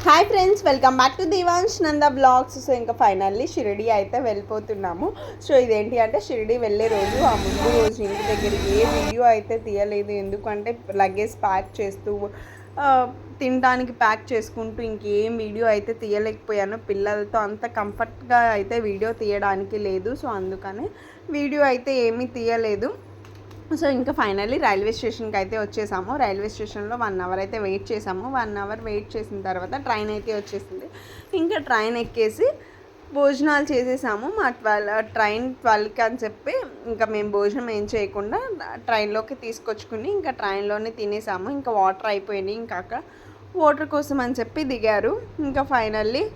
Hi friends, welcome back to దివాన్స్ Nanda blogs. So ఇంకా finally Shirdi అయితే వెళ్ళిపోతున్నాము. సో ఇదేంటి అంటే షిరిడి వెళ్ళే రోజు, ఆ ముందు రోజు ఇంటి దగ్గర ఏ వీడియో అయితే తీయలేదు. ఎందుకంటే లగేజ్ ప్యాక్ చేస్తూ తినడానికి ప్యాక్ చేసుకుంటూ ఇంకేం వీడియో అయితే తీయలేకపోయాను. పిల్లలతో అంత కంఫర్ట్గా అయితే వీడియో తీయడానికి లేదు. సో అందుకని వీడియో అయితే ఏమీ తీయలేదు. సో ఇంకా ఫైనల్లీ రైల్వే స్టేషన్కి అయితే వచ్చేసాము. రైల్వే స్టేషన్లో 1 అవర్ అయితే వెయిట్ చేసాము. 1 అవర్ వెయిట్ చేసిన తర్వాత ట్రైన్ అయితే వచ్చేసింది. ఇంకా ట్రైన్ ఎక్కేసి భోజనాలు చేసేసాము. మా ట్రైన్ 12కి అని చెప్పి ఇంకా మేము భోజనం ఏం చేయకుండా ట్రైన్లోకి తీసుకొచ్చుకుని ఇంకా ట్రైన్లోనే తినేసాము. ఇంకా వాటర్ అయిపోయినాయి. ఇంకా అక్కడ వాటర్ కోసం అని చెప్పి దిగారు. ఇంకా ఫైనల్లీ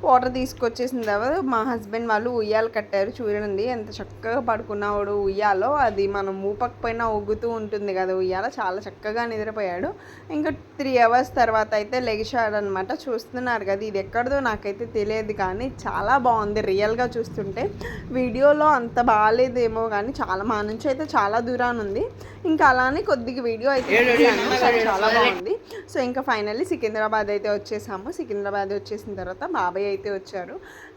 వాటర్ తీసుకొచ్చేసిన తర్వాత మా హస్బెండ్ వాళ్ళు ఉయ్యాలు కట్టారు. చూడండి ఎంత చక్కగా పడుకున్నాడు ఉయ్యాలో. అది మనం ఊపకపోయినా ఊగుతూ ఉంటుంది కదా ఉయ్యాల. చాలా చక్కగా నిద్రపోయాడు. ఇంకా 3 అవర్స్ తర్వాత అయితే లెగిశాడనమాట. చూస్తున్నారు కదా, ఇది ఎక్కడదో నాకైతే తెలియదు కానీ చాలా బాగుంది రియల్గా చూస్తుంటే. వీడియోలో అంత బాగాలేదేమో కానీ మా నుంచి అయితే చాలా దూరాన్ని ఉంది. ఇంకా అలానే కొద్దిగా వీడియో అయితే చాలా బాగుంది. సో ఇంకా ఫైనల్లీ సికింద్రాబాద్ అయితే వచ్చేసాము. సికింద్రాబాద్ వచ్చేసిన తర్వాత బాబాయ్ అయితే వచ్చారు.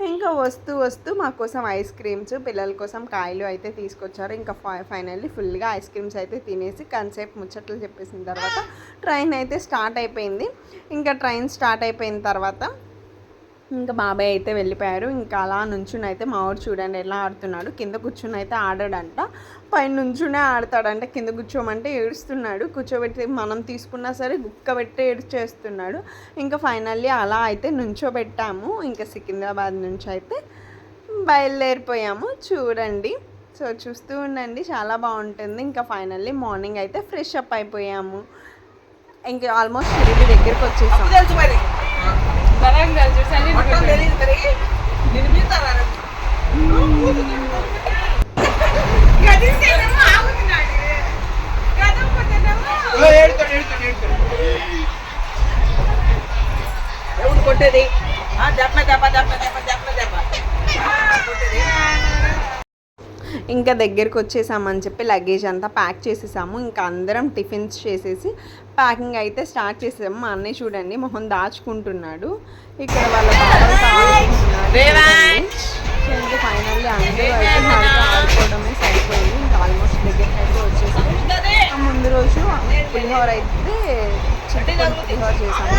ఇంకా వస్తూ మా కోసం ఐస్ క్రీమ్స్, పిల్లల కోసం కాయలు అయితే తీసుకొచ్చారు. ఇంకా ఫైనల్లీ ఫుల్గా ఐస్ క్రీమ్స్ అయితే తినేసి కాసేపు ముచ్చట్లు చెప్పేసిన తర్వాత ట్రైన్ అయితే స్టార్ట్ అయిపోయింది. ఇంకా ట్రైన్ స్టార్ట్ అయిపోయిన తర్వాత ఇంకా బాబాయ్ అయితే వెళ్ళిపోయారు. ఇంకా అలా నుంచుని అయితే మా ఊరు చూడండి ఎలా ఆడుతున్నాడు. కింద కూర్చుని అయితే ఆడాడంట, పైన నుంచునే ఆడతాడంట. కింద కూర్చోమంటే ఏడుస్తున్నాడు. కూర్చోబెట్టి మనం తీసుకున్నా సరే గుక్కబెట్టి ఏడ్చేస్తున్నాడు. ఇంకా ఫైనల్లీ అలా అయితే నుంచోబెట్టాము. ఇంకా సికింద్రాబాద్ నుంచి అయితే బయలుదేరిపోయాము. చూడండి, సో చూస్తూ ఉండండి, చాలా బాగుంటుంది. ఇంకా ఫైనల్లీ మార్నింగ్ అయితే ఫ్రెష్ అప్ అయిపోయాము. ఇంకా ఆల్మోస్ట్ షిరిడి దగ్గరికి వచ్చేసాము. కొట్టేది ఇంకా దగ్గరికి వచ్చేసామని చెప్పి లగేజ్ అంతా ప్యాక్ చేసేసాము. ఇంకా అందరం టిఫిన్స్ చేసేసి ప్యాకింగ్ అయితే స్టార్ట్ చేసాము. మా అన్నయ్య చూడండి మొహం దాచుకుంటున్నాడు. ఇక్కడ వాళ్ళ ఇంకా ఫైనల్లీ అందరూ అయితే హాయిగా ఆడుకోవడమే సరిపోయింది. ఇంకా ఆల్మోస్ట్ దగ్గరికి అయితే వచ్చేసాము. ముందు రోజు పులిహోర అయితే పులిహోర చేసాము.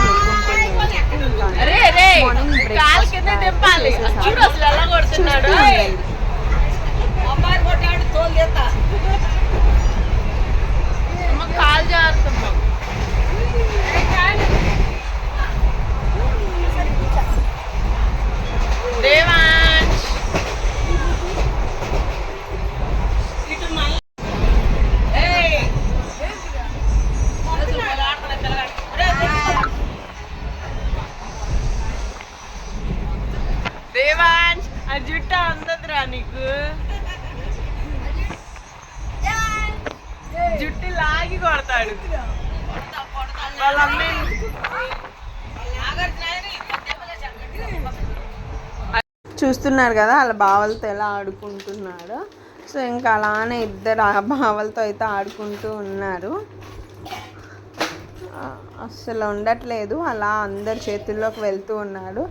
మార్నింగ్ బ్రేక్ఫాస్ట్ కాల్ జారుతున్నా దేవాంశ్ దేవాంశ్ ఆ జుట్టు అందదురా నీకు. జుట్టు లాగి కొడతాడు. చూస్తున్నారు కదా అలా బావలతో ఎలా ఆడుకుంటున్నాడు. సో ఇంకా అలానే ఇద్దరు బావలతో అయితే ఆడుకుంటూ ఉన్నారు. అస్సలు ఉండట్లేదు, అలా అందరి చేతుల్లోకి వెళ్తూ ఉన్నాడు.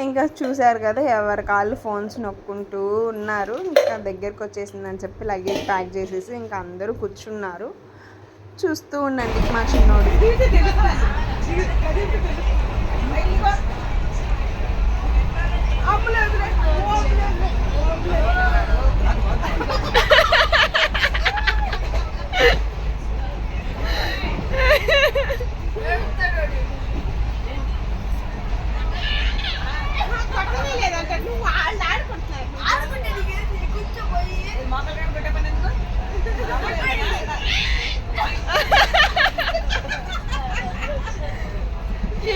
ఇంకా చూశారు కదా ఎవరి కాళ్ళు ఫోన్స్ నొక్కుంటూ ఉన్నారు. ఇంకా దగ్గరికి వచ్చేసిందని చెప్పి లగేజ్ ప్యాక్ చేసేసి ఇంకా అందరూ కూర్చున్నారు. చూస్తూ ఉండండి మా చిన్నోడు.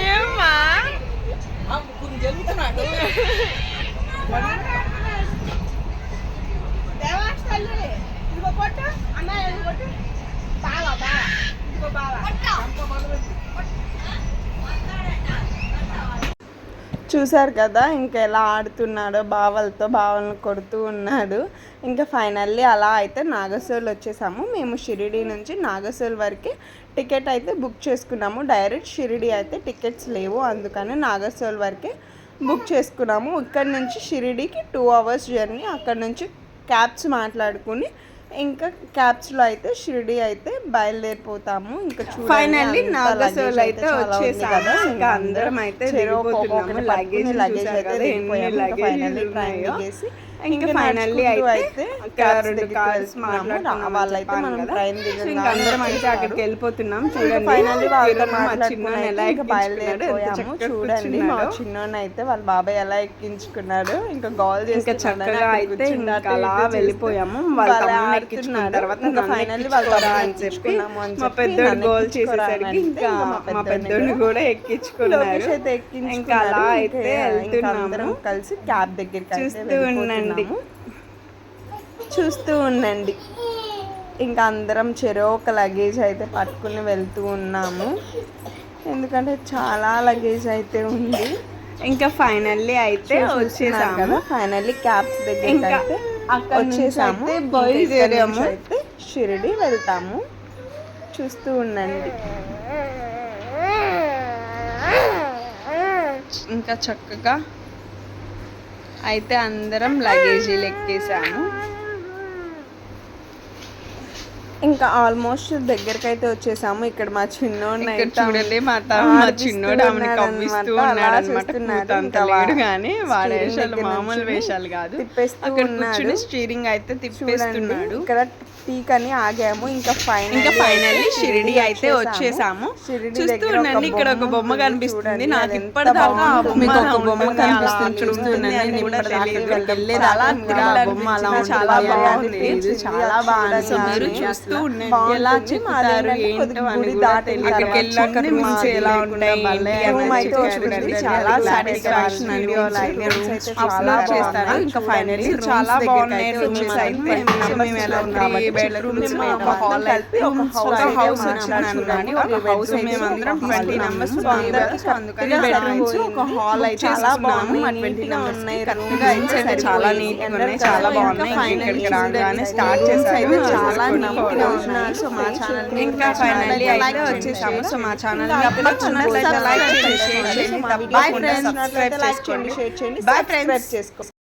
ఏమ్మా జరుగుతున్నాడు చూసారు కదా ఇంకా ఎలా ఆడుతున్నాడో బావలను కొడుతూ ఉన్నాడు. ఇంకా ఫైనల్లీ అలా అయితే నాగర్సోల్ వచ్చేసాము. మేము షిరిడి నుంచి నాగర్సోల్ వరకు టికెట్ అయితే బుక్ చేసుకున్నాము. డైరెక్ట్ షిరిడి అయితే టికెట్స్ లేవు, అందుకని నాగర్సోల్ వరకే బుక్ చేసుకున్నాము. ఇక్కడ నుంచి షిరిడికి 2 hours జర్నీ. అక్కడ నుంచి క్యాబ్స్ మాట్లాడుకుని ఇంకా క్యాబ్స్లో అయితే షిరిడి అయితే బయలుదేరిపోతాము. ఇంకా ఫైనల్లీ నాగర్సోల్ అయితే వచ్చేసాము కదా. ఇంకా అందరం అయితే లగేజ్ ఫైనల్లీ ట్రైన్ దిగేసి ఇంకా ఫైనల్లీ అయితే 2 cars వాళ్ళైతే మనం ట్రైన్ దిగి అందరం అయితే అక్కడికి వెళ్ళిపోతున్నాం. చూడండి ఫైనల్లీ వాళ్ళతో మాట్లాడుకుని ఎలా బయలుదేరిపోయాము. చూడండి మా చిన్నోని అయితే వాళ్ళ బాబాయ్ ఎలా ఎక్కించుకున్నాడు. ఇంకా గోల్ చేసి చక్కగా అయితే ఇంకా అలా వెళ్ళిపోయాము. వాళ్ళు ఎక్కించుకున్న తర్వాత ఇంకా ఫైనల్లీ వాళ్ళు ఎక్కించుకున్నాము అని మా పెద్దోడు గోల్ చేసేసరికి ఇంకా మా పెద్దోడిని కూడా ఎక్కించుకున్నారు. అయితే ఇంకా అలా అయితే అందరం కలిసి క్యాబ్ దగ్గరికి చూస్తూ ఉండండి. ఇంకా అందరం ఒక లగేజ్ అయితే పట్టుకుని వెళ్తూ ఉన్నాము, ఎందుకంటే చాలా లగేజ్ అయితే ఉంది. ఇంకా ఫైనల్లీ అయితే వచ్చేసాము కదా. ఫైనల్లీ క్యాబ్స్ దగ్గర అయితే వచ్చేసాము. బయలుదేరాము అయితే షిరిడి వెళ్తాము. చూస్తూ ఉండండి. ఇంకా చక్కగా అయితే అందరం లగేజీలు ఎక్కేసాము. ఇంకా ఆల్మోస్ట్ దగ్గరికి అయితే వచ్చేసాము. ఇక్కడ మా చిన్నోడు చూడండి, మా చిన్నోడు ఆమెను కవ్విస్తూ ఉన్నాడు అనమాట. కానీ వాడు వేషాలు మామూలు వేషాలు కాదు. అక్కడ కూర్చుని స్టీరింగ్ అయితే తిప్పేస్తున్నాడు. ఇక్కడ టీక్ అని ఆగాము. ఇంకా ఫైనల్లీ షిరిడి అయితే వచ్చేసాము. చూస్తూ ఉండండి, ఇక్కడ ఒక బొమ్మ కనిపిస్తుంది. నాకు ఇప్పటిదాకా మీకు ఒక బొమ్మ కనిపిస్తుంది చూస్తుండండి. చాలా బాగుంది, చాలా బాగుంది. మీరు చూస్తూ ఉండండి ఎలా చెప్తారు ఏంటో అని కూడా తెలియదు. అక్కడికి వెళ్ళాక రూమ్స్ ఎలా ఉంటాయి చూడండి. చాలా సాటిస్ఫాక్షన్ అప్లోడ్ చేస్తారు. ఇంకా ఫైనల్లీ చాలా బాగున్నాయి రూమ్స్ అయితే. మేము ఎలా ఉన్నాయి ఒక హౌస్ వచ్చిందనుకోండి. ఒక హౌస్ మేమందరం 20 members అందుకని బెడ్రూమ్స్ ఒక హాల్ అయితే చాలా బాగుంది. 20 members కరెక్ట్గా అయితే చాలా నీట్ గా ఉన్నాయి, చాలా బాగున్నాయి. ఇక్కడికి రాగానే స్టార్ట్ చేసాము, చాలా నీట్ గా ఉన్నాయి. సో మా ఛానల్ ఇంకా ఫైనల్లీ అయితే వచ్చేసాము. సో మా ఛానల్ లైక్ చేయండి, షేర్ చేయండి, బాయ్ ఫ్రెండ్స్, సబ్స్క్రైబ్ చేసుకోండి, షేర్ చేయండి, బాయ్ ఫ్రెండ్స్ చేసుకోండి.